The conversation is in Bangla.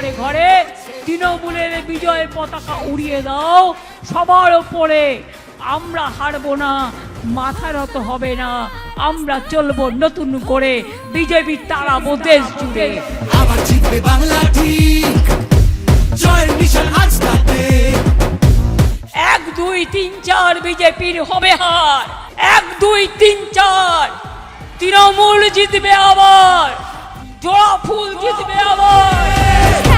ঘরে ঘরে তৃণমূলের বিজয় পতাকা উড়িয়ে দাও সবার ওপরে। আমরা হারবো না, মাথা নত হবে না, আমরা চলবো নতুন করে, বিজেপি তাড়াবো দেশ জুড়ে। আবার জিতবে বাংলা ঠিক, জয়ের মিশন আজ রাতে। 1 2 3 4 বিজেপির হবে হার। 1 2 3 4 তৃণমূল জিতবে আবার, জোড়া ফুল জিতবে আবার।